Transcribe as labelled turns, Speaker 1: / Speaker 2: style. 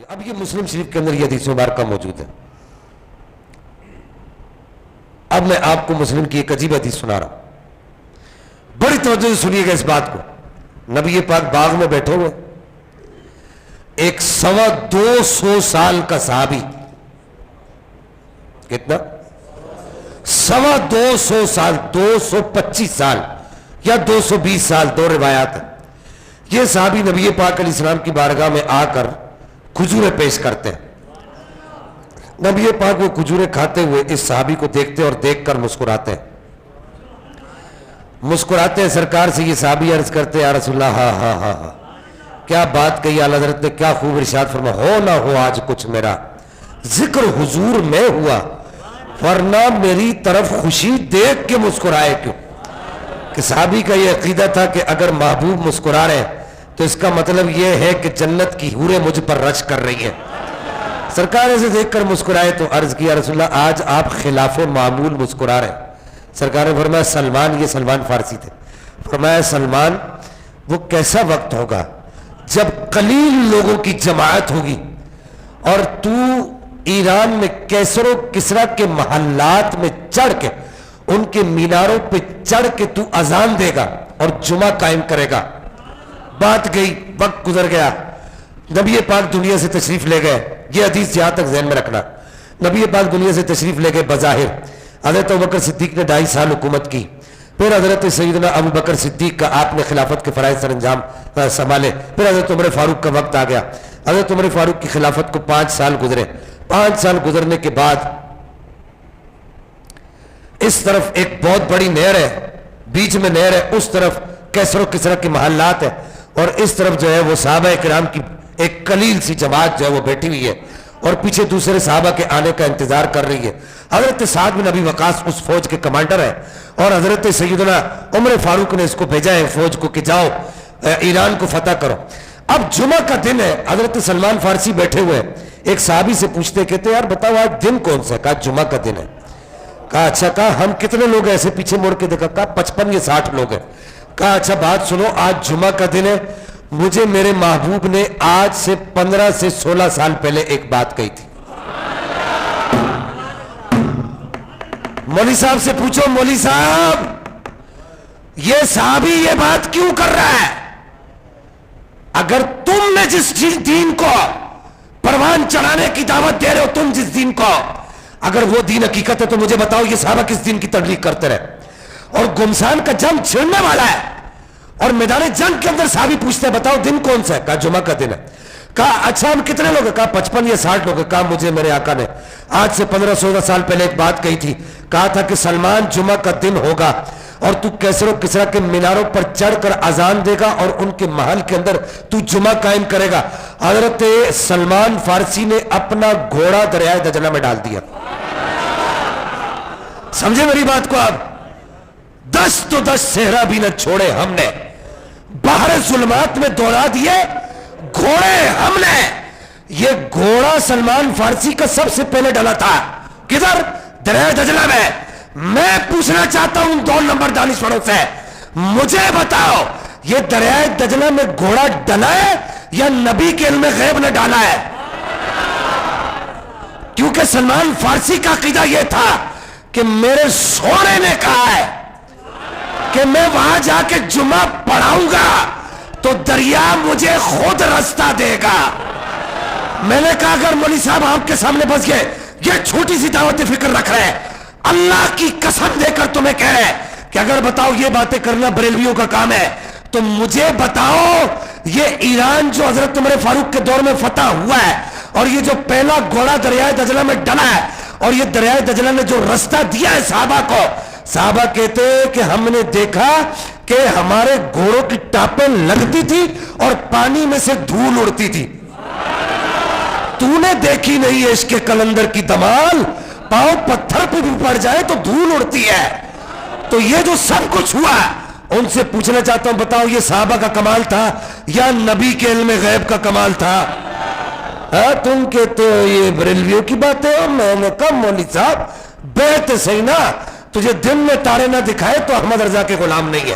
Speaker 1: اب یہ مسلم شریف کے اندر یہ حدیث مبارکہ موجود ہے. اب میں آپ کو مسلم کی ایک عجیب حدیث سنا رہا ہوں, بڑی توجہ سے سنیے گا اس بات کو. نبی پاک باغ میں بیٹھے ہوئے, ایک 250 سال کا صحابی, کتنا 250 سال, 225 سال یا 220 سال, دو روایات ہیں. یہ صحابی نبی پاک علیہ السلام کی بارگاہ میں آ کر کھجوریں پیش کرتے ہیں. نبی پاک وہ کھجوریں کھاتے ہوئے اس صحابی کو دیکھتے اور دیکھ کر مسکراتے ہیں. سرکار سے یہ صحابی عرض کرتے, یا رسول اللہ, ہاں ہاں ہاں ہاں, کیا بات کہی اعلیٰ حضرت نے, کیا خوب ارشاد فرما, ہو نہ ہو آج کچھ میرا ذکر حضور میں ہوا, ورنہ میری طرف خوشی دیکھ کے مسکرائے کیوں. کہ صحابی کا یہ عقیدہ تھا کہ اگر محبوب مسکرا رہے تو اس کا مطلب یہ ہے کہ جنت کی حوریں مجھ پر رش کر رہی ہیں. سرکار اسے دیکھ کر مسکرائے تو عرض کیا, رسول اللہ آج آپ خلاف معمول مسکرا رہے ہیں. سرکار نے فرمایا سلمان, یہ سلمان فارسی تھے, فرمایا سلمان وہ کیسا وقت ہوگا جب قلیل لوگوں کی جماعت ہوگی اور تو ایران میں کیسر و کسرا کے محلات میں چڑھ کے, ان کے میناروں پہ چڑھ کے تو اذان دے گا اور جمعہ قائم کرے گا. بات گئی, وقت گزر گیا, نبی پاک دنیا سے تشریف لے گئے. یہ حدیث یہاں تک ذہن میں رکھنا, نبی پاک دنیا سے تشریف لے گئے. بظاہر حضرت ابوبکر صدیق نے 2.5 سال حکومت کی, پھر حضرت سیدنا ابو بکر صدیق کا آپ نے خلافت کے فرائض سر انجام سنبھالے, پھر حضرت عمر فاروق کا وقت آ گیا. حضرت عمر فاروق کی خلافت کو 5 سال گزرے. 5 سال گزرنے کے بعد اس طرف ایک بہت بڑی نہر ہے, بیچ میں نہر ہے, اس طرف کیسر و کسرا کے محلات ہیں, اور اس طرف جو ہے وہ صحابہ کرام کی ایک قلیل سی جماعت جو ہے وہ بیٹھی ہوئی ہے, اور پیچھے دوسرے صحابہ کے آنے کا انتظار کر رہی ہے. حضرت سعد بن ابی وقاص اس فوج کے کمانڈر ہیں, اور حضرت سیدنا عمر فاروق نے اس کو بھیجا ہے فوج کو کہ جاؤ ایران کو فتح کرو. اب جمعہ کا دن ہے, حضرت سلمان فارسی بیٹھے ہوئے, ایک صحابی سے پوچھتے, کہتے یار بتاؤ آج دن کون سا ہے؟ کہا جمعہ کا دن ہے. کہا اچھا, کہا ہم کتنے لوگ ہیں؟ ایسے پیچھے مڑ کے دیکھا, کہا 55 یا 60 لوگ ہیں. کہا اچھا بات سنو, آج جمعہ کا دن ہے, مجھے میرے محبوب نے آج سے 15 سے 16 سال پہلے ایک بات کہی تھی. مولوی صاحب سے پوچھو, مولوی صاحب یہ صحابی یہ بات کیوں کر رہا ہے؟ اگر تم نے جس دین کو پروان چڑھانے کی دعوت دے رہے ہو, تم جس دین کو, اگر وہ دین حقیقت ہے تو مجھے بتاؤ یہ صحابہ کس دین کی تبلیغ کرتے رہے؟ اور گمسان کا جنگ چھڑنے والا ہے, اور میدان جنگ کے اندر صحابی پوچھتے ہیں بتاؤ دن کون سا ہے؟ کہا جمعہ کا دن ہے. کہا اچھا ہم کتنے لوگ ہیں؟ کہا 55 یا 60 لوگ ہیں. کہا مجھے میرے آقا نے آج سے 15-16 سال پہلے ایک بات کہی تھی, کہا تھا کہ سلمان جمعہ کا دن ہوگا اور تو کیسر و کسرا کے میناروں پر چڑھ کر اذان دے گا اور ان کے محل کے اندر تو جمعہ قائم کرے گا. حضرت سلمان فارسی نے اپنا گھوڑا دریائے دجلہ میں ڈال دیا. سمجھے میری بات کو؟ آپ 10 تو 10 صحرا بھی نہ چھوڑے ہم نے, باہر ظلمات میں دوڑا دیے گھوڑے ہم نے. یہ گھوڑا سلمان فارسی کا سب سے پہلے ڈلا تھا. کدھر؟ دریائے دجلہ میں. میں پوچھنا چاہتا ہوں 2 نمبر دانشوروں سے, مجھے بتاؤ یہ دریائے دجلہ میں گھوڑا ڈلا ہے یا نبی کے علم غیب نے ڈالا ہے؟ کیونکہ سلمان فارسی کا عقیدہ یہ تھا کہ میرے سونے نے کہا ہے کہ میں وہاں جا کے جمعہ پڑھاؤں گا تو دریا مجھے خود رستہ دے گا. میں نے کہا اگر مولوی صاحب آپ کے سامنے بس گئے, یہ چھوٹی سی دعوت فکر رکھ رہے ہیں, اللہ کی قسم دے کر تمہیں کہہ رہے ہیں کہ اگر بتاؤ یہ باتیں کرنا بریلویوں کا کام ہے تو مجھے بتاؤ یہ ایران جو حضرت عمر فاروق کے دور میں فتح ہوا ہے, اور یہ جو پہلا گھوڑا دریائے دجلہ میں ڈلا ہے, اور یہ دریائے دجلہ نے جو رستہ دیا ہے صحابہ کو, صحابہ کہتے کہ ہم نے دیکھا کہ ہمارے گھوڑوں کی ٹاپیں لگتی تھی اور پانی میں سے دھول اڑتی تھی. تو نے دیکھی نہیں عشق کلندر کی دمال, پاؤں پتھر پہ بھی پڑ جائے تو دھول اڑتی ہے. تو یہ جو سب کچھ ہوا, ان سے پوچھنا چاہتا ہوں بتاؤ یہ صحابہ کا کمال تھا یا نبی کے علم غیب کا کمال تھا؟ تم کہتے ہو یہ بریلویوں کی باتیں. میں نے کہا مولوی صاحب بیت صحیح نا, تجھے دن میں تارے نہ دکھائے تو احمد رضا کے غلام نہیں ہے.